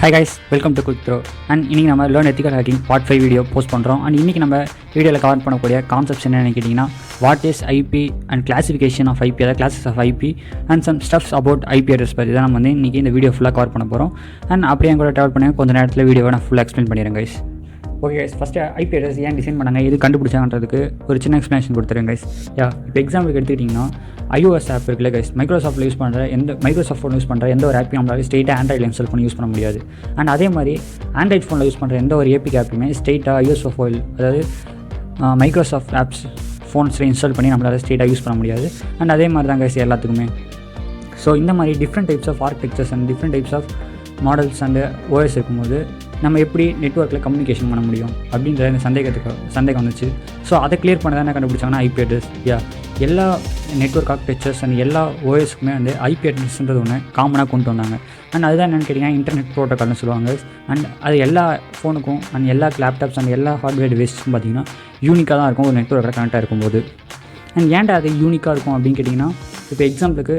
Hi guys, welcome to quick throw. And இன்றைக்கி நம்ம learn ethical hacking part 5 video post பண்ணுறோம். And இன்றைக்கி நம்ம வீடியோவில் கவர் பண்ணக்கூடிய கான்செப்ட்ஸ் என்னென்னு கேட்டிங்கன்னா, what is IP and classification of IP, அதாவது classes of IP and some stuffs about IP address பற்றி தான் நம்ம இன்றைக்கி இந்த வீடியோ ஃபுல்லாக கவர் பண்ண போகிறோம். அண்ட் அப்படியே கூட ட்ராவல் பண்ணி கொஞ்சம் நேரத்தில் வீடியோவை நான் ஃபுல்லாக எக்ஸ்பிளைன் பண்ணிடுறேன் guys. Okay guys, first IP address ஏன் டிசைன் பண்ணாங்க, எது கண்டுபிடிச்சாங்கன்றதுக்கு ஒரு சின்ன எக்ஸ்ப்ளனேஷன் கொடுத்துருங்க கைஸ். இப்போ எக்ஸாம்பிளுக்கு எடுத்துக்கிட்டிங்கன்னா, iOS ஆப் இருக்குல்ல கைஸ், மைக்ரோசாஃப்ட்டில் யூஸ் பண்ணுற மைக்ரோசாஃப்ட் ஃபோன் யூஸ் பண்ணுற எந்த ஒரு ஆப்பையும் நம்மளால ஸ்ட்ரெயிட்டாக ஆண்ட்ராய்டில் இன்ஸ்டால் பண்ணி யூஸ் பண்ண முடியாது. அண்ட் அதே மாதிரி ஆண்ட்ராய்ட் ஃபோனில் யூஸ் பண்ணுற எந்த ஒரு ஏபிகே ஆப்பையுமே ஸ்ட்ரெயிட்டாக iOS ஃபோல், அதாவது மைக்ரோசாஃப்ட் ஆப்ஸ் ஃபோன்ஸில் இன்ஸ்டால் பண்ணி நம்மளால் ஸ்ட்ரெயிட்டாக யூஸ் பண்ண முடியாது. அண்ட் அதே மாதிரி தான் கைஸ் எல்லாத்துக்குமே. ஸோ இந்த மாதிரி different types of architectures and different types of models and OS இருக்கும்போது நம்ம எப்படி நெட்வொர்க்கில் கம்யூனிகேஷன் பண்ண முடியும் அப்படின்ற இந்த சந்தேகம் வந்துச்சு. ஸோ அதை கிளியர் பண்ண தானே கண்டுபிடிச்சாங்கன்னா ஐபி அட்ரஸ். எல்லா நெட்வொர்க் ஆர்கிடெக்சர்ஸ் அண்ட் எல்லா ஓஎஸ்க்குமே வந்து ஐபி அட்ரஸ்ன்றது ஒன்று காமனாக கொண்டு வந்தாங்க. அண்ட் அதுதான் என்னென்னு கேட்டிங்கன்னா இன்டர்நெட் ப்ரோட்டோக்கால்னு சொல்லுவாங்க. அண்ட் அது எல்லா ஃபோனுக்கும் அண்ட் எல்லா லேப்டாப்ஸ் அண்ட் எல்லா ஹார்ட்வேர் டிவைஸுக்கும் பார்த்திங்கன்னா யூனிக்காக தான் இருக்கும் ஒரு நெட்வொர்க்கில் கனெக்டாக இருக்கும்போது. அண்ட் ஏன்டா அது யூனிக்காக இருக்கும் அப்படின்னு கேட்டிங்கன்னா, இப்போ எக்ஸாம்பிளுக்கு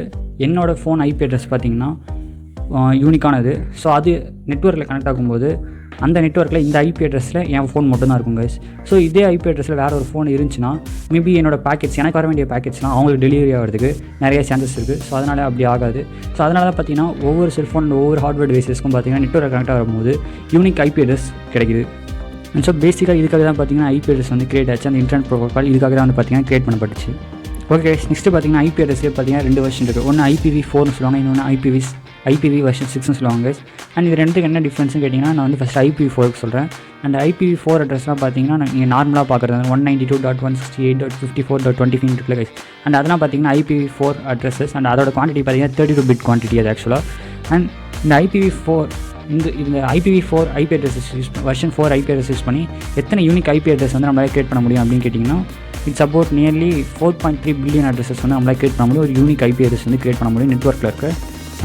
என்னோடய ஃபோன் ஐபி அட்ரஸ் பார்த்திங்கன்னா யூனிக்கானது. ஸோ அது நெட்வொர்க்கில் கனெக்ட் ஆகும்போது அந்த நெட்வொர்க்கில் இந்த ஐபி அட்ரஸில் என் ஃபோன் மட்டும்தான் இருக்கும் கைஸ். ஸோ இதே ஐபி அட்ரஸில் வேறு ஒரு ஃபோன் இருந்துச்சுன்னா மேபி என்னோடய பேக்கெட்ஸ், எனக்கு வர வேண்டிய பேக்கெட்ஸ்லாம் அவங்களுக்கு டெலிவரி ஆகிறதுக்கு நிறைய சான்சஸ் இருக்குது. ஸோ அதனால் அப்படி ஆகாது. ஸோ அதனால தான் பார்த்திங்கன்னா ஒவ்வொரு செல்ஃபோன் ஒவ்வொரு ஹார்ட்வேர் டிவைஸஸ்க்கும் பார்த்திங்கன்னா நெட்வொர்க் கனெக்ட் ஆகும்போது யூனிக் ஐபி அட்ரஸ் கிடைக்குது. அண்ட் ஸோ பேசிக்காக இதுக்காக தான் பார்த்திங்கன்னா ஐபி அட்ரஸ் வந்து கிரியேட் ஆச்சு. அந்த இன்டர்நெட் ப்ரோட்டோகால் இதுக்காக தான் வந்து பார்த்திங்கன்னா கிரியேட் பண்ணப்பட்டுச்சு. ஓகே, நெக்ஸ்ட்டு பார்த்திங்கன்னா ஐபி அட்ரஸ்லேயே பார்த்திங்கன்னா 2 வெர்ஷன் இருக்குது. ஒன்று IPv4னு சொல்லுவாங்க, இன்னொன்று IPv வெர்ஷன் 6னு சொல்லுவாங்க கைஸ். அண்ட் இது ரெண்டுக்கு என்ன டிஃப்ரென்ஸ்னு கேட்டிங்கன்னா, நான் வந்து ஃபஸ்ட் IPv4க்கு சொல்கிறேன். அண்ட் IPv4 அட்ரஸ்லாம் பார்த்தீங்கன்னா நீங்கள் நார்மலாக பார்க்குறது 192.168.54.25 இருக்குல்ல கைஸ். அண்ட் அதெல்லாம் பார்த்தீங்கன்னா IPv4 அட்ரஸஸ். அண்ட் அதோட குவான்டிட்டி பார்த்தீங்கன்னா 32 பிட் குவான்டிட்டி அது ஆக்சுவலாக. அண்ட் இந்த IPv4 இந்த IPv4 IP addresses version 4 IP address use பண்ணி எத்தனை யூனிக் ஐபி அட்ரஸ் வந்து நம்மளால் கிரியேட் பண்ண முடியும் அப்படின்னு கேட்டிங்கன்னா, it's about nearly 4.3 billion addresses வந்து நம்மளால் கிரியேட் பண்ண முடியும். ஒரு யூனிக் ஐபி அட்ரஸ் வந்து கிரியேட் பண்ண முடியும் நெட்வொர்க்கில் இருக்க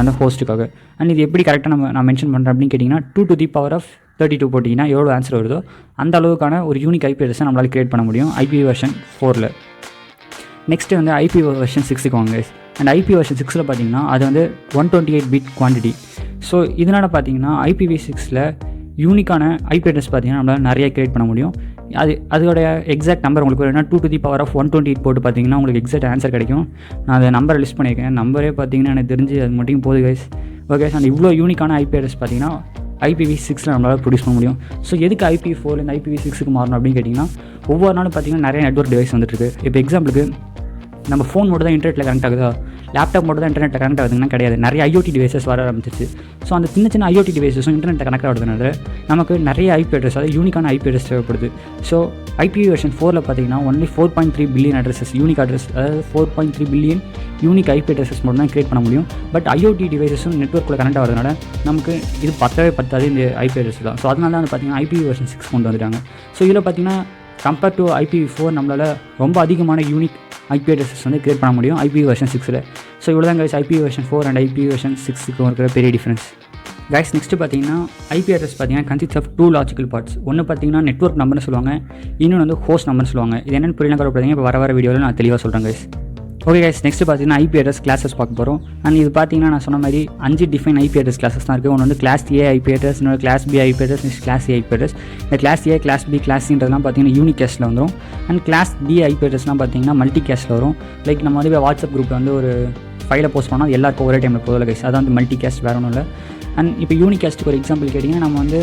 அந்த ஹோஸ்ட்டுக்காக. அண்ட் இது எப்படி கரெக்டாக நான் மென்ஷன் பண்ணுறேன் அப்படின்னு கேட்டிங்கன்னா, 2 to the power of 32 போட்டிங்கன்னா எவ்வளோ ஆன்சர் வருதோ அந்த அளவுக்கான ஒரு யூனிக் ஐபி அட்ரஸை நம்மளால் கிரியேட் பண்ண முடியும் IPv வெர்ஷன் 4ல். நெக்ஸ்ட்டு வந்து IPv வெர்ஷன் 6க்கு வாங்க. அண்ட் IPv வெர்ஷன் 6ல் பார்த்தீங்கன்னா அது வந்து 128 பிட் குவான்டிட்டி. ஸோ இதனால் பார்த்தீங்கன்னா IPv6ல் யூனிக்கான ஐபி அட்ரஸ் பார்த்தீங்கன்னா நம்மளால் நிறைய கிரியேட் பண்ண முடியும். அதோடைய எக்ஸாக்ட் நம்பர் உங்களுக்கு வேணும்னா 2 to the power of 128 போட்டு பார்த்தீங்கன்னா உங்களுக்கு எக்ஸாக்ட் ஆன்சர் கிடைக்கும். நான் அதை நம்பரை லிஸ்ட் பண்ணியிருக்கேன். நம்பரே பார்த்தீங்கன்னா எனக்கு தெரிஞ்சு அது மட்டும் போகுது கைஸ். ஓகே, அண்ட் இவ்வளோ யூனிக்கான ஐபி அட்ரஸ் பார்த்தீங்கன்னா IPv6ல் நம்மளால் ப்ரொடியூஸ் பண்ண முடியும். ஸோ எதுக்கு IPv4 இந்த IPv6க்கு மாறணும் அப்படின்னு கேட்டிங்கன்னா, ஒவ்வொரு நாளும் பார்த்தீங்கன்னா நிறைய நெட்வொர்க் டிவைஸ் வந்துட்டுருக்கு. இப்போ எக்ஸாம்பிளுக்கு நம்ம ஃபோன் மட்டும் தான் இன்டர்நெட்டில் கனெக்ட் ஆகுதா, லேப்டாப் மட்டும் தான் இன்டர்நெட்டில் கனெக்ட் ஆகுதுன்னா கிடையாது. நிறைய IoT டிவைசஸ் வர ஆரம்பிச்சிச்சு. ஸோ அந்த சின்ன IoT டிவைஸஸும் இன்டர்நெட்டில் கனெக்ட் ஆகிறதுனால நமக்கு நிறைய ஐபி அட்ரஸ், அதாவது யூனிக்கான ஐபி அட்ரஸ் தேவைப்படுது. ஸோ IPv வெர்ஷன் 4ல் பார்த்தீங்கன்னா only 4.3 billion addresses unique address, அதாவது 4.3 பில்லியன் யூனிக் ஐபி அட்ரஸஸ் மட்டும் தான் கிரியேட் பண்ண முடியும். பட் IoT டிவைஸஸும் நெட்வொர்க்கில் கனெக்ட் ஆகிறதுனால நமக்கு இது பத்தாது இந்த ஐபி அட்ரஸ் தான். ஸோ அதனால தான் வந்து பார்த்திங்கன்னா IPv வெர்ஷன் 6 கொண்டு வந்துட்டாங்க. ஸோ இதில் பார்த்திங்கன்னா கம்பேர் டு IPv4 நம்மளால் ரொம்ப அதிகமான யூனிக் ஐபி அட்ரஸஸ் வந்து கிரியேட் பண்ண முடியும் IPv வெர்ஷன் 6ல். ஸோ இவ்வளோ தான் guys IPv version 4 and IPv version 6க்கு இருக்கிற பெரிய டிஃப்ரென்ஸ். கைஸ் நெக்ஸ்ட்டு பார்த்தீங்கன்னா ஐபி அட்ரஸ் பார்த்தீங்கன்னா கன்சிஸ்ட் ஆஃப் 2 லாஜிக்கல் பார்ட்ஸ். ஒன்று பார்த்தீங்கன்னா நெட்வொர்க் நம்பர்னு சொல்லுவாங்க, இன்னொன்று வந்து ஹோஸ்ட் நம்பர்னு சொல்லுவாங்க. இது என்னென்னு புரியலாம் கவலைப்படாதீங்க, இப்போ வர வீடியோவில் நான் தெளிவாக சொல்கிறேன் கைஸ். ஓகே கைஸ், நெக்ஸ்ட்டு பார்த்தீங்கன்னா ஐபி அட்ரஸ் கிளாஸஸ் பார்க்க போகிறோம். அண்ட் இது பார்த்தீங்கன்னா நான் சொன்ன மாதிரி 5 டிஃபைன் ஐபி அட்ரஸ் கிளாஸஸ் தான் இருக்குது. ஒன்று வந்து கிளாஸ் A ஐபி அட்ரஸ், இன்னொரு class B IP address, next class A IP address. இந்த class A, class B, class Cன்றதுலாம் பார்த்தீங்கன்னா யூனிக் கேஸ்ட்டில் வந்துடும். அண்ட் கிளாஸ் D ஐபி அட்ரஸ்லாம் பார்த்தீங்கன்னா மல்டி கேஸ்ட்டில் வரும். லைக் நம்ம வந்து வாட்ஸ்அப் குரூப்பில் வந்து ஒரு ஃபைலை போஸ்ட் பண்ணால் அது எல்லாருக்கும் ஒரே டைமில் போதில்லை கைஸ், அதான் வந்து மல்டி கேஸ்ட், வேறு ஒன்றும் இல்லை. அண்ட் இப்போ யூனிக் கேஸ்ட்டுக்கு ஒரு எக்ஸாம்பிள் கேட்டிங்கன்னா, நம்ம வந்து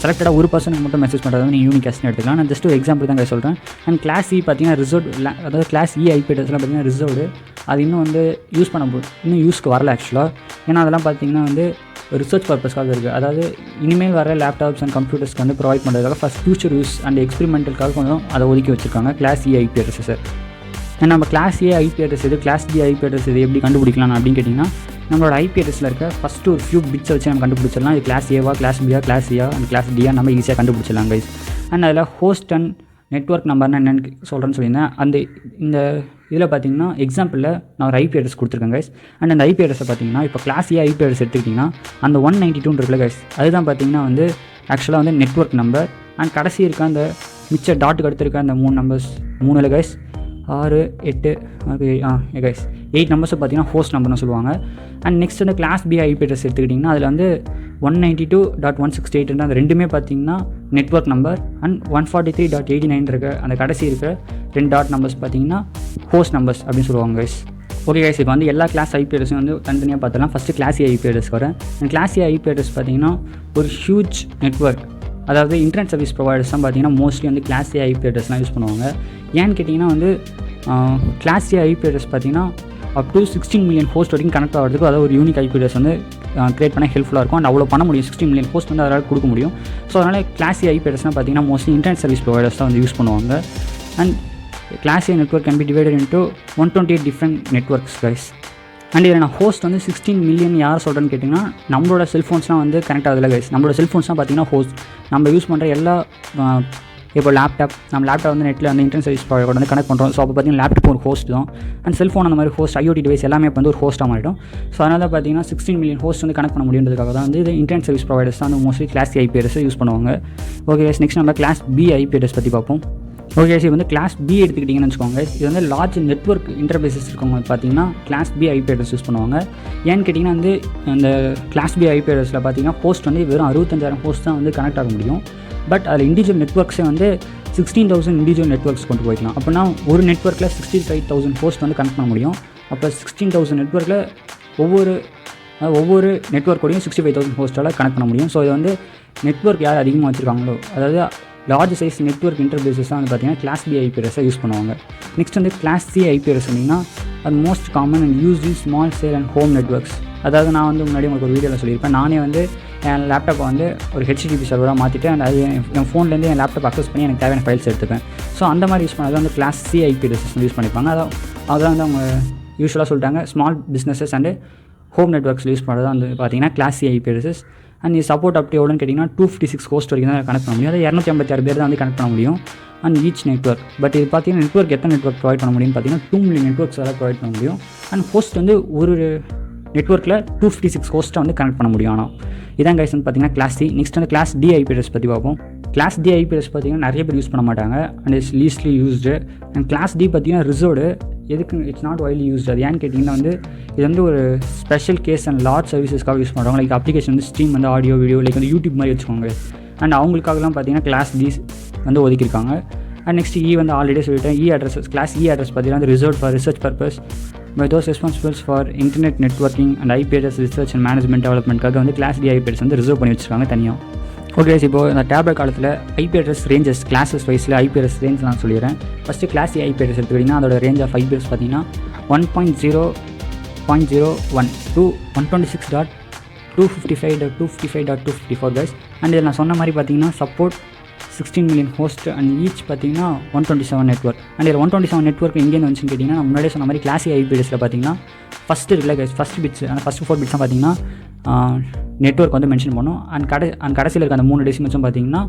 செலக்டடாக ஒரு பர்சனுக்கு மட்டும் மெசேஜ் பண்ணுறது வந்து நீங்கள் யூனிக் கேஸ்ட்னு எடுத்துக்கலாம். நான் ஜஸ்ட் ஒரு எக்ஸாம்பிள் தான் சொல்கிறேன். அண்ட் கிளாஸ் E பார்த்தீங்கன்னா ரிசர்வ்டு, அதாவது கிளாஸ் E ஐபி அட்ரஸ்லாம் பார்த்தீங்கன்னா ரிசர்வ்டு. அது இன்னும் வந்து இன்னும் யூஸ்க்கு வரல ஆக்சுவலாக. ஏன்னா அதெல்லாம் பார்த்தீங்கன்னா வந்து ரிசர்ச் பர்பஸ்க்காக இருக்குது. அதாவது இனிமேல் வர லேப்டாப்ஸ் அண்ட் கம்ப்யூட்டர்ஸ்க்கு வந்து ப்ரொவைட் பண்ணுறதுக்காக ஃபஸ்ட் ஃபியூச்சர் யூஸ் அண்ட் எக்ஸ்பெரிமெண்டலுக்காக கொஞ்சம் அதை ஒதுக்கி வச்சுருக்காங்க class E IP address. And நம்ம கிளாஸ் A ஐபி அட்ரஸ் இது, கிளாஸ் D ஐபி அட்ரஸ் இது எப்படி கண்டுபிடிக்கலாம் அப்படின்னு கேட்டிங்கன்னா, நம்மளோட ஐபி அட்ரஸில் இருக்க ஃபஸ்ட்டு ஒரு ஃபியூ பிட்ஸை வச்சு நம்ம கண்டுபிடிச்சிடலாம். இது கிளாஸ் Aவா, கிளாஸ் Bயா, கிளாஸ் Cயா அண்ட் கிளாஸ் Dயா நம்ம ஈஸியாக கண்டுபிடிச்சிடலாம் கைஸ். அண்ட் அதில் ஹோஸ்ட் அண்ட் நெட்வொர்க் நம்பர்னு என்னென்னு சொல்கிறேன்னு சொல்லியிருந்தேன். இந்த இதில் பார்த்தீங்கன்னா எக்ஸாம்பிளில் நான் ஒரு ஐபி அட்ரஸ் கொடுத்துருக்கேன் கைஸ். அண்ட் அந்த ஐபி அட்ரஸை பார்த்தீங்கன்னா இப்போ கிளாஸ் A ஐபி அட்ரஸ் எடுத்துக்கிட்டிங்கன்னா அந்த 192 இருக்குல்ல கைஸ், அதுதான் பார்த்தீங்கன்னா வந்து ஆக்சுவலாக வந்து நெட்வொர்க் நம்பர். அண்ட் கடைசி இருக்க அந்த மிச்ச டாட்டுக்கு அடுத்து இருக்க அந்த 3 நம்பர்ஸ் 3 கைஸ் 6 8 கைஸ் 8 நம்பர்ஸ் பார்த்தீங்கன்னா ஹோஸ்ட் நம்பர்னு சொல்லுவாங்க. அண்ட் நெக்ஸ்ட் வந்து கிளாஸ் பி ஐபி அட்ரஸ் எடுத்துக்கிட்டிங்கன்னா அதில் வந்து 192.168 அந்த ரெண்டுமே பார்த்தீங்கன்னா நெட்வொர்க் நம்பர். அண்ட் 143.89 இருக்க அந்த கடைசி இருக்கிற 2 டாட் நம்பர்ஸ் பார்த்தீங்கன்னா ஹோஸ்ட் நம்பர்ஸ் அப்படின்னு சொல்லுவாங்க கைஸ். ஓகே கைஸ், இப்போ வந்து எல்லா கிளாஸ் ஐபி அட்ரஸும் வந்து தனித்தனியாக பார்த்தலாம். First class A IP address வரேன். கிளாஸ் ஏ ஐபி அட்ரஸ் பார்த்தீங்கன்னா ஒரு ஹியூஜ் நெட்வொர்க், அதாவது இன்டர்நெட் சர்வீஸ் ப்ரொவைடர்ஸ் தான் பார்த்தீங்கன்னா மோஸ்ட்லி வந்து கிளாஸ் ஏ ஐபி அட்ரஸ்லாம் யூஸ் பண்ணுவாங்க. ஏன்னு கேட்டிங்கன்னா வந்து கிளாஸ் ஏ ஐபி அட்ரஸ் பார்த்தீங்கன்னா அப் டு 16 மில்லியன் ஹோஸ்ட் வரைக்கும் கனெக்ட் ஆகிறதுக்கு அதாவது ஒரு யூனிக் ஐபி அட்ரஸ் வந்து க்ரியேட் பண்ண ஹெல்ப்ஃபுல்லாக இருக்கும். அண்ட் அவ்வளோ பண்ண முடியும், 16 மில்லியன் ஹோஸ்ட் வந்து அதனால் கொடுக்க முடியும். ஸோ அதனால் கிளாஸ் ஏ ஐபி அட்ரஸ்னால் பார்த்தீங்கன்னா மோஸ்ட்லி இன்டர்நெட் சர்வீஸ் ப்ரொவைடர்ஸ் தான் வந்து யூஸ் பண்ணுவாங்க. And class A network can be divided into 128 different networks guys. And இதில் நான் ஹோஸ்ட் வந்து 16 மில்லியன் யார் சொல்கிறேன்னு கேட்டிங்கன்னா நம்மளோட செல்ஃபோன்ஸ்லாம் வந்து கனெக்ட் ஆகுதுல கைஸ். நம்மளோட செல்ஃபோன்ஸ்லாம் பார்த்தீங்கன்னா ஹோஸ்ட் நம்ம யூஸ் பண்ணுற எல்லா இப்போ லேப்டாப் வந்து நெட்டில் வந்து இன்டர்நெட் சர்வீஸ் ப்ரொவைடர் வந்து கனெக்ட் பண்ணுறோம். ஸோ அப்போ பார்த்தீங்கன்னா லேப்டாப் ஒரு ஹோஸ்ட் தான். அண்ட் செல்ஃபோன் அந்த மாதிரி ஹோஸ்ட், ஐஓடி டிவைஸ் எல்லாமே இப்போ வந்து ஒரு ஹோஸ்ட்டாக மாறிடும். ஸோ அதனால் தான் பார்த்தீங்கன்னா 16 மில்லியன் ஹோஸ்ட் வந்து கனெக்ட் பண்ண முடியுன்றதுக்காக தான் வந்து இது இன்டர்நெட் சர்வீஸ் ப்ரொவைடர்ஸ் தான் வந்து mostly class IP address use பண்ணுவாங்க. ஓகே கைஸ், நெக்ஸ்ட் நம்ம கிளாஸ் பி ஐபி அட்ரஸ் பற்றி பார்ப்போம். ஓகே கைஸ், இது வந்து கிளாஸ் பி எடுத்துக்கிட்டிங்கன்னு வச்சுக்கோங்க. இது வந்து லார்ஜ் நெட்வொர்க் இன்டர்ஃபேஸஸ் இருக்கவங்க பார்த்தீங்கன்னா class B IP address use பண்ணுவாங்க. ஏன்னு கேட்டிங்கன்னா வந்து அந்த கிளாஸ் பி ஐபி அட்ரஸில் பார்த்தீங்கன்னா ஹோஸ்ட் வந்து வெறும் 65,000 ஹோஸ்ட் தான் வந்து கனெக்ட் ஆக முடியும். பட் அதில் இண்டிவிஜுவல் நெட்வொர்க்ஸே வந்து 16,000 இண்டிவிஜுவல் நெட்வொர்க்ஸ் கொண்டு போய்க்கலாம். அப்படின்னா ஒரு நெட்வொர்க்கில் 65,000 ஹோஸ்ட் வந்து கனெக்ட் பண்ண முடியும். அப்போ 16,000 நெட்வொர்க்கில் ஒவ்வொரு நெட்வொர்க்கோடையும் 65,000 ஹோஸ்ட்டால் கனெக்ட் பண்ண முடியும். ஸோ இது வந்து நெட்வொர்க் யார் அதிகமாக வச்சுருக்காங்களோ, அதாவது லார்ஜ் சைஸ் நெட்வொர்க் இன்டர்ஃபேஸஸ் தான் வந்து பார்த்தீங்கன்னா கிளாஸ் பி ஐபி அட்ரஸை யூஸ் பண்ணுவாங்க. நெக்ஸ்ட் வந்து கிளாஸ் சி ஐபி அட்ரஸ் சொன்னிங்கன்னா அது most common and use in small sale and home networks. அதாவது நான் வந்து முன்னாடி உங்களுக்கு ஒரு வீடியோவில் சொல்லியிருப்பேன், நானே வந்து என் லேப்டாப்பை வந்து ஒரு HTTP சர்வராக மாற்றிட்டு அந்த அது என் ஃபோன்லேருந்து என் லேப்டாப் அக்சஸ் பண்ணி எனக்கு தேவையான ஃபைல்ஸ் எடுத்துப்பேன். ஸோ அந்த மாதிரி யூஸ் பண்ணது வந்து class C IP address use பண்ணிப்பாங்க. அதான் வந்து அவங்க யூஸ்வலாக சொல்லிட்டாங்க small businesses and home networks use பண்ணுறது வந்து பார்த்தீங்கன்னா class C IP address. And இது சப்போர்ட் அப்படி எவ்வளோன்னு கேட்டிங்கன்னா 256 ஹோஸ்ட் வரைக்கும் தான் கனெக்ட் பண்ண முடியும். அது 256 பேர் தான் வந்து கனெக்ட் பண்ண முடியும் அண்ட் ஈச் நெட்வொர்க். பட் இது பார்த்தீங்கன்னா நெட்வொர்க் எத்தனை நெட்வொர்க் ப்ரொவைட் பண்ண முடியும்னு பார்த்தீங்கன்னா 2 மில்லியன் நெட்வொர்க்ஸ் எல்லாம் ப்ரொவைட் பண்ண முடியும். அண்ட் ஹோஸ்ட் வந்து ஒரு நெட்வொர்க்கில் 256 ஹோஸ்ட்டை வந்து கனெக்ட் பண்ண முடியும். ஆனால் இதான் கைஸ் வந்து பார்த்தீங்கன்னா கிளாஸ் சி. நெக்ஸ்ட் வந்து கிளாஸ் டி ஐபி அட்ரஸ் பற்றி பார்ப்போம். கிளாஸ் டி ஐபி அட்ரஸ் பார்த்தீங்கன்னா நிறைய பேர் யூஸ் பண்ண மாட்டாங்க and it's leastly used. And class D பார்த்தீங்கன்னா ரிசர்வ்டு, எதுக்கு இட்ஸ் நாட் வைட்லி யூஸ்டு. அது ஏன்னு கேட்டிங்கன்னா வந்து இது வந்து ஒரு ஸ்பெஷல் கேஸ் அண்ட் லார்ஜ் சர்வீசஸ்க்காக யூஸ் பண்ணுறாங்க. லைக் அப்ளிகேஷன் வந்து ஸ்ட்ரீம் வந்து ஆடியோ வீடியோ லைக் வந்து யூடியூப் மாதிரி வச்சுக்கோங்க. அண்ட் அவங்களுக்காகலாம் பார்த்தீங்கன்னா கிளாஸ் டி வந்து ஒதுக்கியிருக்காங்க. அண்ட் நெக்ஸ்ட் இ வந்து ஆல்ரெடி சொல்லிட்டேன். இ அட்ரஸஸ் கிளாஸ் இ அட்ரஸ் பார்த்தீங்கன்னா வந்து reserve for research purpose by those responsible for internet networking and IP address research and management developmentக்காக வந்து கிளாஸ் டி ஐபி அட்ரஸ் வந்து ரிசர்வ் பண்ணி வச்சுருக்காங்க தனியாக. ஓகே, இப்போது இந்த டேப்லெட் காலத்தில் ஐபி அட்ரஸ் ரேஞ்சஸ் கிளாஸஸ் வைஸில் ஐபி அட்ரஸ் ரேஞ்ச் நான் சொல்லிடுறேன். First class A IP address எடுத்துக்கிட்டிங்கன்னா அதோட ரேஞ்ச் ஆஃப் ஐபி அட்ரஸ் பார்த்தீங்கன்னா 1.0.01 to 126.255.255.254 கைஸ். அண்ட் இதில் நான் சொன்ன மாதிரி பார்த்தீங்கன்னா support 16 million host and each பார்த்தீங்கன்னா 127 நெட்வொர்க். அண்ட் இதில் 127 நெட்வொர்க் எங்கேருந்து வந்துச்சுன்னு கேட்டிங்கன்னா நம்ம முன்னாடியே சொன்ன மாதிரி கிளாஸ் ஏ ஐபி அட்ரஸில் பார்த்தீங்கன்னா ஃபஸ்ட்டு இருக்குல்ல கைஸ், ஃபஸ்ட் பிட்ஸ் அந்த ஃபஸ்ட் 4 பிட்ஸாக பார்த்தீங்கன்னா நெட்வொர்க் வந்து மென்ஷன் பண்ணோம். அண்ட் கடைசியில் இருக்க அந்த 3 டெசிமல்ஸும் பார்த்தீங்கன்னா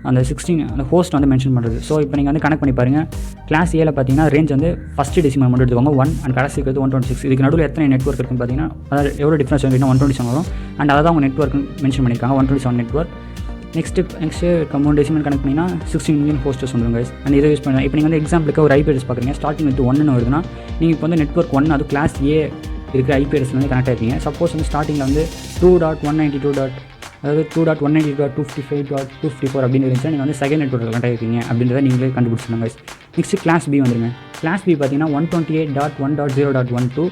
அந்த 16 அந்த ஹோஸ்ட் வந்து மென்ஷன் பண்ணுறது. ஸோ இப்போ நீங்கள் வந்து கனெக்ட் பண்ணி பாருங்கள். கிளாஸ் ஏல பார்த்தீங்கன்னா ரேஞ்ச் வந்து ஃபஸ்ட்டு டெசிமல் மட்டும் எடுத்துக்கோங்க 1 அண்ட் கடைசி இருக்கிறது 126. இதுக்கு நடுவில் எத்தனை நெட்வொர்க் இருக்குன்னு பார்த்தீங்கன்னா அதாவது எவ்வளோ டிஃப்ரென்ஸ் வருதுன்னா 127 வரும். அண்ட் அதை தான் அவங்க நெட்வொர்க் மென்ஷன் பண்ணியிருக்காங்க 127 நெட்வொர்க். நெக்ஸ்ட்டு 3 டெசிமல் கனெக்ட் பண்ணிங்கன்னா 16 மில்லியன் ஹோஸ்டர்ஸ் வந்துடும் கைஸ். அண்ட் இதை யூஸ் பண்ணலாம். இப்போ நீங்கள் வந்து எக்ஸாம்பிளுக்கு ஒரு ஐபி அட்ரஸ் பார்க்குறீங்க, ஸ்டார்டிங் வித் 1 வருதுன்னா நீங்கள் இப்போ வந்து நெட்வொர்க் 1 அது கிளாஸ் ஏ இருக்கிற ஐபி அட்ரஸ் வந்து கனெக்ட் ஆகிருக்கீங்க. சப்போஸ் வந்து ஸ்டார்டிங்கில் வந்து 2.192.255.254 அப்படின்னு இருந்துச்சுன்னா நீங்கள் வந்து செகண்ட் நெட்வொர்க் கனெக்ட் ஆகிருக்கீங்க அப்படின்றத நீங்களே கண்டுபிடிச்சிருங்க கைஸ். நெக்ஸ்ட்டு கிளாஸ் பி வந்துருங்க. கிளாஸ் பி பார்த்தீங்கன்னா 128.1.0.1 to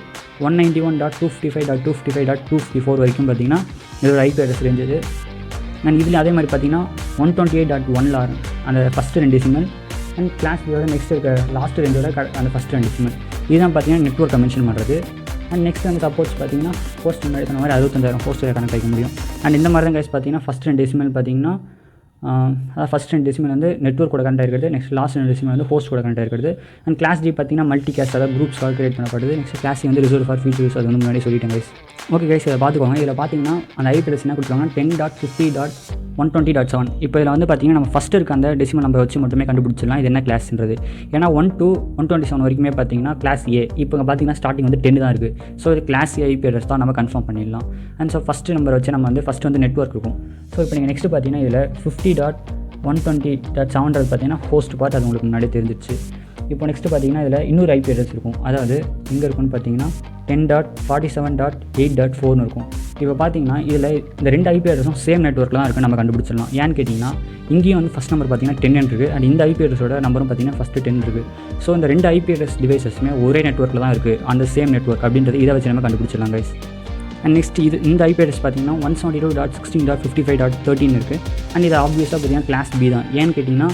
191.255.255.254 வரைக்கும் பார்த்தீங்கன்னா இதோட ஐபி அட்ரஸ் ரேஞ்ச் இது. அண்ட் இதில் அதே மாதிரி பார்த்தீங்கன்னா 128.1 அந்த ஃபஸ்ட்டு 2 டெசிமல் அண்ட் கிளாஸ் பியோட நெக்ஸ்ட் இருக்க லாஸ்ட் 2 அந்த ஃபஸ்ட்டு 2 டெசிமல் இதுதான் பார்த்தீங்கன்னா நெட்வொர்க்கை மென்ஷன் பண்ணுறது. அண்ட் நெக்ஸ்ட் வந்து சப்போஸ் பார்த்தீங்கன்னா ஹோஸ்ட் முன்னாடி சொன்ன மாதிரி 65,000 ஹோஸ்ட்டில் கனெக்ட் ஆகிக்க முடியும். அண்ட் இந்த மாதிரி தான் கைஸ் பார்த்தீங்கன்னா ஃபஸ்ட் 2 டெசிமல் பார்த்தீங்கன்னா அதாவது ஃபஸ்ட் 2 டெசிமல் வந்து நெட்வொர்க் கூட கனெக்ட் ஆகிருக்கிறது. நெக்ஸ்ட் லாஸ்ட் 2 டெசிமல் வந்து ஹோஸ்ட் கூட கனெக்ட் ஆகிருக்கிறது. அண்ட் கிளாஸ் டி பார்த்தீங்கன்னா மல்டி கேஸ்ட் அதாவது குரூப்ஸ்க்காக கிரியேட் பண்ணப்படுது. நெக்ஸ்ட் கிளாஸ் சி வந்து ரிசர்வ் ஃபார் ஃபியூச்சர்ஸ் அது வந்து முன்னாடி சொல்லிட்டேன் கைஸ். ஓகே கைஸ், இதை பார்த்துக்கோங்க. இதில் பார்த்தீங்கன்னா அந்த ஐபி அட்ரஸ் என்ன கொடுத்துருவாங்க 10.50.120.7. இப்போ இதில் வந்து பார்த்தீங்கன்னா நம்ம ஃபஸ்ட்டு இருக்க அந்த டெசிமல் நம்பர் வச்சு மட்டுமே கண்டுபிடிச்சிடலாம் இது என்ன கிளாஸ்ன்றது. ஏன்னா 1 to 127 வரைக்குமே பார்த்தீங்கன்னா கிளாஸ் ஏ. இப்போ பார்த்தீங்கன்னா ஸ்டார்டிங் வந்து 10 தான் இருக்குது. ஸோ இது கிளாஸ் ஏ ஐபி அட்ரஸ் தான் நம்ம கன்ஃபார்ம் பண்ணிடலாம். அண்ட் ஸோ ஃபஸ்ட்டு நம்பர் வச்சு நம்ம வந்து ஃபஸ்ட்டு வந்து நெட்வொர்க் இருக்கும். ஸோ இப்போ நீங்கள் நெக்ஸ்ட்டு பார்த்தீங்கன்னா இதில் 50.120.7 பார்த்தீங்கன்னா ஹோஸ்ட் பார்ட் அது உங்களுக்கு முன்னாடி தெரிஞ்சிச்சு. இப்போ நெக்ஸ்ட்டு பார்த்தீங்கன்னா இதில் இன்னொரு ஐபி அட்ரஸ் இருக்கும். அதாவது எங்கே இருக்குன்னு பார்த்தீங்கன்னா 10.47.8.4 இருக்கும். இப்போ பார்த்தீங்கன்னா இதில் இந்த 2 ஐபி அட்ரஸும் சேம் நெட்வொர்க்கில் தான் இருக்குது, நம்ம கண்டுபிடிச்சிடலாம். ஏன்னு கேட்டிங்கன்னா இங்கேயும் வந்து ஃபஸ்ட் நம்பர் பார்த்தீங்கன்னா 10 இருக்குது, அண்ட் இந்த ஐபி அட்ரஸோட நம்பரும் பார்த்தீங்கன்னா ஃபஸ்ட்டு 10 இருக்குது. ஸோ இந்த 2 ஐபி அட்ரஸ் டிவைசஸுமே ஒரே நெட்வொர்க்கில் தான் இருக்குது, அந்த சேம் நெட்வொர்க் அப்படின்றது இதை வச்சு நம்ம கண்டுபிடிச்சிடலாம் கைஸ். அண்ட் நெக்ஸ்ட் இந்த ஐபி அட்ரஸ் பார்த்தீங்கன்னா 172.16.55.13 இருக்குது. அண்ட் இது ஆப்வியஸாக பார்த்தீங்கன்னா கிளாஸ் பி தான். ஏன்னு கேட்டிங்கன்னா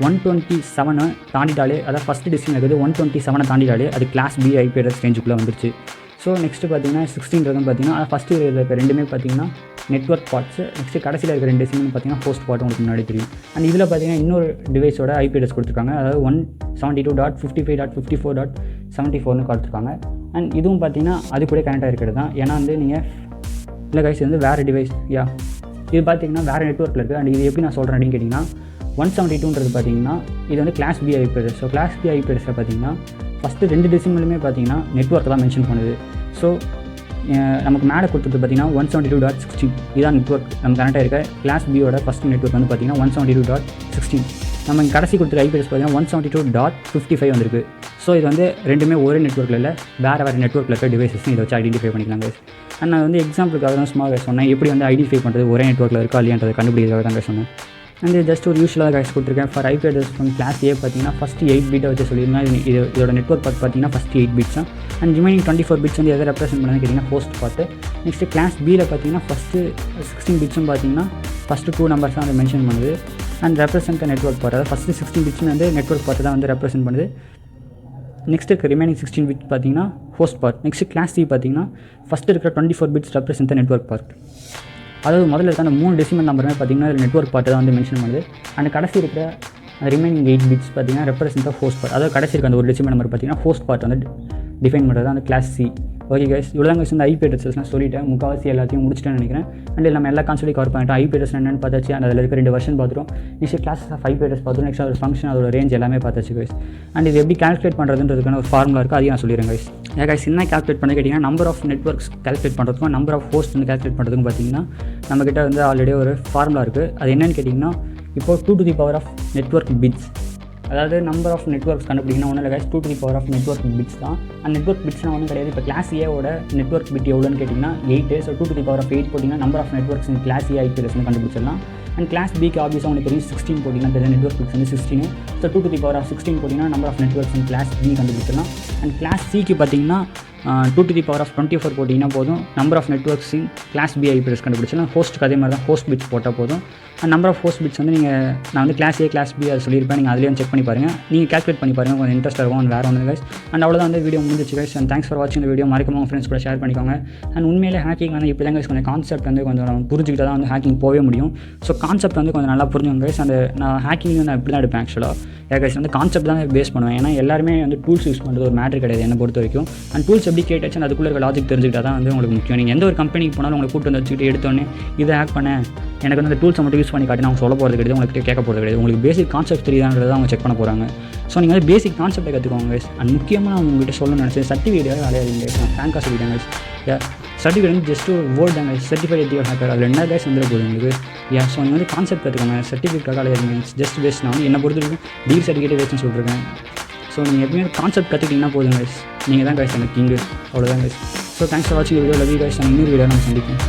127 தாண்டிட்டாலே, அதாவது ஃபஸ்ட்டு டிஸ்டிங் இருக்குது 127 தாண்டிட்டாலே அது கிளாஸ் பி ஐபி அட்ரஸ் ரேஞ்சுக்குள்ளே வந்துருச்சு. ஸோ நெக்ஸ்ட்டு பார்த்தீங்கன்னா 16 பார்த்தீங்கன்னா ஃபஸ்ட்டு இருக்க ரெண்டுமே பார்த்தீங்கன்னா நெட்வொர்க் பார்ட்ஸு. நெக்ஸ்ட்டு கடைசியில் இருக்கிற 2 டிசிமல் பார்த்தீங்கன்னா ஹோஸ்ட் பார்ட் உங்களுக்கு முன்னாடி தெரியும். அண்ட் இதில் பார்த்தீங்கன்னா இன்னொரு டிவைஸோட ஐபி அட்ரஸ் கொடுத்துருக்காங்க, அதாவது 172.55.54.74 கொடுத்துருக்காங்க. அண்ட் இதுவும் பார்த்தீங்கன்னா அது கூட கனெக்ட் ஆகிருக்கிறது தான். ஏன்னா வந்து நீங்கள் இல்லை கைஸ் வந்து வேறு டிவைஸ் இது பார்த்தீங்கன்னா வேறு நெட்வொர்க்கில் இருக்குது. அண்ட் இது எப்படி நான் சொல்கிறேன் அப்படின்னு கேட்டிங்கன்னா 172ன்றது பார்த்தீங்கன்னா இது வந்து class B IP address. So class B IP அட்ரஸில் பார்த்தீங்கன்னா ஃபஸ்ட்டு 2 டெசிமலுமே பார்த்தீங்கன்னா நெட்வொர்க் தான் மென்ஷன் பண்ணுது. ஸோ நமக்கு மேலே கொடுத்துட்டு பார்த்தீங்கன்னா 172.16 இதான் நெட்வொர்க் நம்ம கனெக்ட் ஆகிருக்க கிளாஸ் பியோட ஃபஸ்ட் நெட்வொர்க் வந்து பார்த்தீங்கன்னா 172.16. நம்ம கடைசி கொடுத்துருக்க ஐபி அட்ரஸ் பார்த்தீங்கன்னா 172.55 வந்திருக்கு. ஸோ இது வந்து ரெண்டுமே ஒரே நெட்வொர்க்கில் இல்லை, வேறு நெட்வொர்க்கில் இருக்க டிவைசஸ் இதை வச்சு ஐடென்டிஃபை பண்ணிக்கலாங்க. அண்ட் நான் வந்து எக்ஸாம்பிளுக்காக தான் சும்மா சொன்னேன், எப்படி வந்து ஐடென்டிஃபை பண்ணுறது ஒரே நெட்வொர்க்கில் இருக்கா இல்லையான்றதை கண்டுபிடிக்கிறதாக தாங்க சொன்னேன். அண்ட் ஜஸ்ட் ஒரு யூஸ்வலாக கைஸ் கொடுத்துருக்கேன். For IP address from class A பார்த்தீங்கன்னா ஃபஸ்ட்டு 8 பிட்டை வச்சு சொல்லியிருந்தேன். இதோட நெட்வொர்க் பார்ட் பார்த்தீங்கன்னா ஃபஸ்ட்டு 8 பிட்ஸ் தான். அண்ட் ரிமைனிங் 24 பிட்ஸ் வந்து எதை ரெப்ரசென்ட் பண்ணது கேட்டிங்கன்னா ஹோஸ்ட் பார்ட்டு. நெக்ஸ்ட்டு கிளாஸ் பியில் பார்த்தீங்கன்னா ஃபஸ்ட்டு 16 பிட்ஸும் பார்த்தீங்கன்னா ஃபஸ்ட்டு 2 நம்பர்ஸ் தான் அதை மென்ஷன் பண்ணுது. அண்ட் ரெப்ரசென்ட் நெட்வொர்க் பார்ட், அதாவது ஃபஸ்ட்டு 16 பிட்ஸ் வந்து நெட்வொர்க் பார்ட்டு தான் வந்து ரெப்ரசென்ட் பண்ணுது. நெக்ஸ்ட்டு ரிமைனிங் 16 பிட் பார்த்தீங்கன்னா host part. Next class C பார்த்தீங்கன்னா ஃபஸ்ட்டு இருக்கிற 24 பிட்ஸ் ரெப்ரசென்ட் நெட்வொர்க் பார்ட். அதாவது முதல்ல இருக்க அந்த 3 டெசிமல் நம்பருமே பார்த்தீங்கன்னா நெட்வொர்க் பார்ட்டு தான் வந்து மென்ஷன் பண்ணுது. அண்ட் கடைசி இருக்கிற ரிமைனிங் 8 பிட்ஸ் பார்த்தீங்கன்னா ரெப்ரசென்ட் ஹோஸ்ட் பார்ட். அதாவது கடைசி இருக்க அந்த ஒரு டெசிமல் நம்பர் பார்த்தீங்கன்னா ஹோஸ்ட் பார்ட் வந்து டிஃபைன் பண்ணுறது அந்த கிளாஸ் சி. ஓகே கைஸ், இவ்வளோ தான் கைஸ் இந்த ஐபி அட்ரஸ்லாம் சொல்லிட்டேன். முக்கால்வாசி எல்லாத்தையும் முடிச்சிட்டேன்னு நினைக்கிறேன். அண்ட் நம்ம எல்லா கான்செப்ட்டையும் கவர் பண்ணிட்டோம். ஐபி அட்ரஸ் என்னென்னு பார்த்தாச்சு, அண்ட் அதில் இருக்க 2 வெர்ஷன் பார்த்துட்டோம். Next classes of IP address பார்த்துட்டோம். நெக்ஸ்ட் அதோட ஃபங்க்ஷன், அதோட ரேஞ்ச் எல்லாமே பார்த்தாச்சு கைஸ். அண்ட் இது எப்படி கால்குலேட் பண்ணுறதுன்றதுக்கான ஒரு ஃபார்முலா இருக்குது, அதையும் நான் சொல்லிடுறேன் கைஸ். கைஸ் என்ன கால்குலேட் பண்ண கேட்டிங்கன்னா நம்பர் ஆஃப் நெட்வொர்க்ஸ் கால்குலேட் பண்ணுறதுக்கும் நம்பர் ஆஃப் ஹோஸ்ட் வந்து கால்குலேட் பண்ணுறதுக்கும் பார்த்தீங்கன்னா நம்மக்கிட்ட வந்து ஆல்ரெடி ஒரு ஃபார்முலா இருக்குது. அது என்னென்னு கேட்டிங்கன்னா இப்போது 2 to the power of network bits, அதாவது நம்பர் ஆஃப் நெட்வொர்க்ஸ் கண்டுபிடிக்கணும் ஒன்றும் இல்லை guys, 2 to the power of network bits தான். அந்த நெட்வொர்க் பிட்ஸ்னால் ஒன்றும் கிடையாது. இப்போ கிளாஸ் ஏவோட நெட்வொர்க் பிட் எவ்வளோன்னு கேட்டிங்கன்னா 8. So 2 to the power of 8 போட்டிங்கன்னா நம்பர் ஆஃப் நெட்வொர்க்ஸ் இந்த கிளாஸ் ஏ ஐபி அட்ரஸ் கண்டுபிடிச்சிடலாம். அண்ட் கிளாஸ் பிக்கு ஆப்வியஸாக உங்களுக்கு தெரியும் 16 போட்டிங்கன்னா தெரியும் நெட்வொர்க் பிட்ஸ் வந்து 16. So 2 to the power of 16 போட்டிங்கன்னா number of networks in class B கண்டுபிடிச்சிடலாம். அண்ட் கிளாஸ் சிக்கு பார்த்தீங்கன்னா 2 to the power ஆஃப் 24 போட்டிங்கன்னா போதும் number of networks in class B IP address கண்டுபிடிச்சிடலாம். ஹோஸ்ட்டுக்கு அதே மாதிரி தான் ஹோஸ்ட் பிட்ஸ் போட்டால் போதும். And number of host bits வந்து நான் வந்து கிளாஸ் ஏ கிளாஸ் பி அதை சொல்லியிருப்பேன், நீங்கள் அதுலேயும் செக் பண்ணி பாருங்கள், நீங்கள் கால்குலேட் பண்ணி பாருங்கள், கொஞ்சம் இன்ட்ரெஸ்ட்டாக இருக்கும். அண்ட் வேறு ஒன்று கைஸ். அண்ட் அவ்வளோதான் வந்து வீடியோ முடிஞ்சிச்சு கைஸ். அண்ட் தேங்க்ஸ் ஃபார் வாட்சிங் இந்த வீடியோ. மறக்காம உங்கள் ஃப்ரெண்ட்ஸ் கூட ஷேர் பண்ணிக்கோங்க. அண்ட் உண்மையிலே ஹேக்கிங் வந்து இப்படி தான் கைஸ் கொஞ்சம் கான்செப்ட் வந்து கொஞ்சம் புரிஞ்சுக்கிட்டு தான் வந்து ஹேக்கிங் போகவே முடியும். ஸோ கான்செப்ட் வந்து கொஞ்சம் நல்லா புரிஞ்சுங்க கைஸ். அந்த நான் ஹேக்கிங் வந்து இப்படி தான் எடுப்பேன் ஆக்சுவலாக. கைஸ் வந்து கான்செப்ட் தான் பேஸ் பண்ணுவேன். ஏன்னா எல்லாருமே வந்து டூல்ஸ் யூஸ் பண்ணுறது ஒரு மேட்ரு கிடையாது என்னை பொறுத்த வரைக்கும். அண்ட் டூல்ஸ் எப்படி கேட்டாச்சு அதுக்குள்ளே இருக்க லாஜிக் தெரிஞ்சுக்கிட்டா தான் வந்து உங்களுக்கு முக்கியம். நீங்கள் எந்த ஒரு கம்பெனிக்கு போனாலும் உங்களை கூட்டு வந்து வச்சுக்கிட்டு எடுத்தோன்னே இதை ஹேக் பண்ணேன் எனக்கு வந்து அந்த டூல்ஸை மட்டும் யூஸ் பண்ணி காட்டி அவங்க சொல்ல போகிறது கிடையாது, உங்களுக்கு கேட்க போகிறது கிடையாது. உங்களுக்கு பேசிக் கான்செப்ட் தெரியுதான்றதை அவங்க செக் பண்ண போகிறாங்க. ஸோ நீங்கள் வந்து பேசிக் கான்செப்டை கற்றுக்கோங்க கைஸ். அண்ட் முக்கியமாக நான் உங்கள்கிட்ட சொல்லணும்னு நினச்சேன், சர்டிஃபிகேட்டாக விளையாடுங்க. நான் ஃபேங்காக சொல்லிட்டேன் கைஸ். சர்டிஃபிகேட் வந்து ஜஸ்ட் ஒரு வேர்ட் தாங்க, சர்டிஃபைட் எத்தியல் ஹேக்கர். அதில் என்ன கைஸ் வந்துட போகுது உங்களுக்கு. ஸோ நீங்கள் வந்து கான்செப்ட் கற்றுக்கோங்க. சர்டிஃபிகேட்டாக விளையாடுங்க ஜஸ்ட் வேஸ்ட். நான் வந்து என்னை பொறுத்த வரைக்கும் டிகிரி சர்டிஃபிகேட்டே வேஸ்ட்னு சொல்லியிருக்கேன். ஸோ நீங்கள் எப்பவுமே கான்செப்ட் கற்றுக்கிட்டிங்கன்னா போதும் கைஸ். நீங்கள் தான் கைஸ் எனக்கு கிங்கு. அவ்வளோதான் கைஸ். ஸோ தேங்க்ஸ் ஃபார் வாட்சிங் வீடியோ. Love you guys. இன்னொரு வீடியோ நம்ம சந்திப்போம்.